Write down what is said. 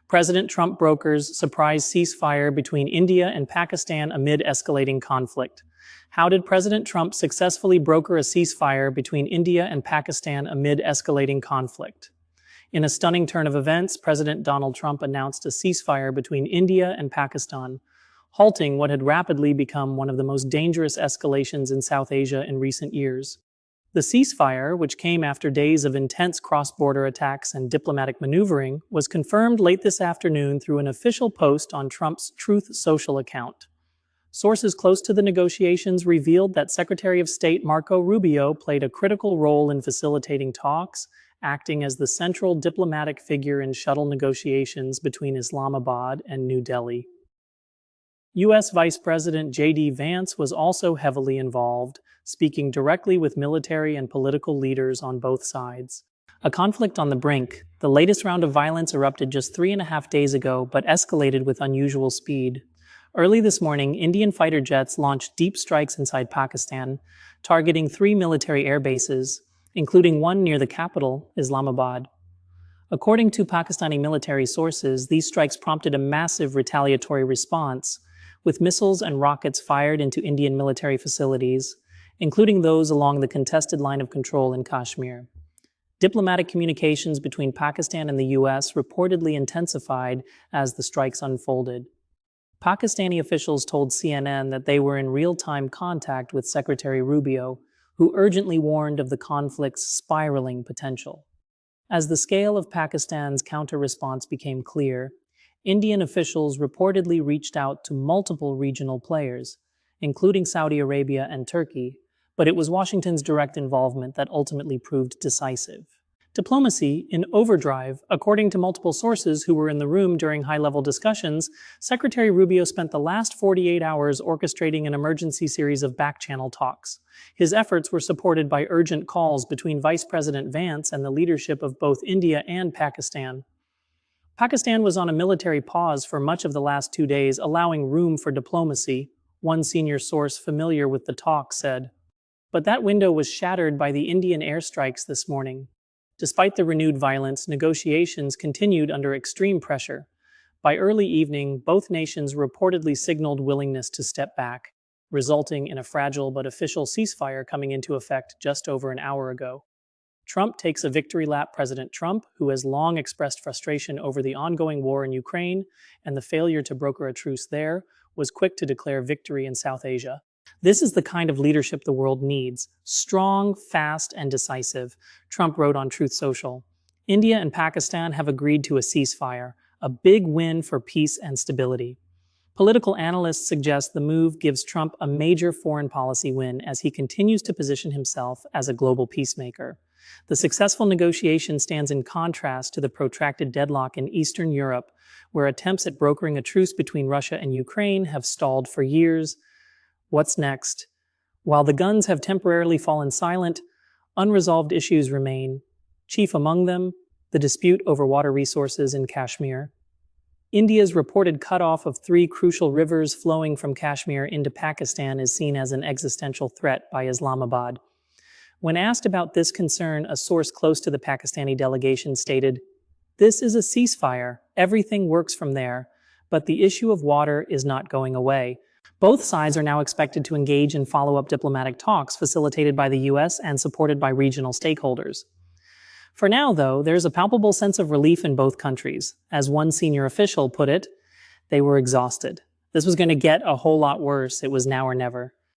President Trump brokers surprise ceasefire between India and Pakistan amid escalating conflict. How did President Trump successfully broker a ceasefire between India and Pakistan amid escalating conflict? In a stunning turn of events, President Donald Trump announced a ceasefire between India and Pakistan, halting what had rapidly become one of the most dangerous escalations in South Asia in recent years. The ceasefire, which came after days of intense cross-border attacks and diplomatic maneuvering, was confirmed late this afternoon through an official post on Trump's Truth Social account. Sources close to the negotiations revealed that Secretary of State Marco Rubio played a critical role in facilitating talks, acting as the central diplomatic figure in shuttle negotiations between Islamabad and New Delhi. U.S. Vice President J.D. Vance was also heavily involved, speaking directly with military and political leaders on both sides. A conflict on the brink, the latest round of violence erupted just 3.5 days ago but escalated with unusual speed. Early this morning, Indian fighter jets launched deep strikes inside Pakistan, targeting 3 military air bases, including one near the capital, Islamabad. According to Pakistani military sources, these strikes prompted a massive retaliatory response, with missiles and rockets fired into Indian military facilities, including those along the contested line of control in Kashmir. Diplomatic communications between Pakistan and the U.S. reportedly intensified as the strikes unfolded. Pakistani officials told CNN that they were in real-time contact with Secretary Rubio, who urgently warned of the conflict's spiraling potential. As the scale of Pakistan's counter-response became clear, Indian officials reportedly reached out to multiple regional players, including Saudi Arabia and Turkey, but it was Washington's direct involvement that ultimately proved decisive. Diplomacy in overdrive, according to multiple sources who were in the room during high-level discussions. Secretary Rubio spent the last 48 hours orchestrating an emergency series of back-channel talks. His efforts were supported by urgent calls between Vice President Vance and the leadership of both India and Pakistan. Pakistan was on a military pause for much of the last 2 days, allowing room for diplomacy, one senior source familiar with the talk said. But that window was shattered by the Indian airstrikes this morning. Despite the renewed violence, negotiations continued under extreme pressure. By early evening, both nations reportedly signaled willingness to step back, resulting in a fragile but official ceasefire coming into effect just over an hour ago. Trump takes a victory lap. President Trump, who has long expressed frustration over the ongoing war in Ukraine and the failure to broker a truce there, was quick to declare victory in South Asia. This is the kind of leadership the world needs: strong, fast, and decisive, Trump wrote on Truth Social. India and Pakistan have agreed to a ceasefire, a big win for peace and stability. Political analysts suggest the move gives Trump a major foreign policy win as he continues to position himself as a global peacemaker. The successful negotiation stands in contrast to the protracted deadlock in Eastern Europe, where attempts at brokering a truce between Russia and Ukraine have stalled for years. What's next? While the guns have temporarily fallen silent, unresolved issues remain. Chief among them, the dispute over water resources in Kashmir. India's reported cutoff of 3 crucial rivers flowing from Kashmir into Pakistan is seen as an existential threat by Islamabad. When asked about this concern, a source close to the Pakistani delegation stated, "This is a ceasefire, everything works from there, but the issue of water is not going away." Both sides are now expected to engage in follow-up diplomatic talks facilitated by the U.S. and supported by regional stakeholders. For now, though, there's a palpable sense of relief in both countries. As one senior official put it, they were exhausted. This was going to get a whole lot worse. It was now or never.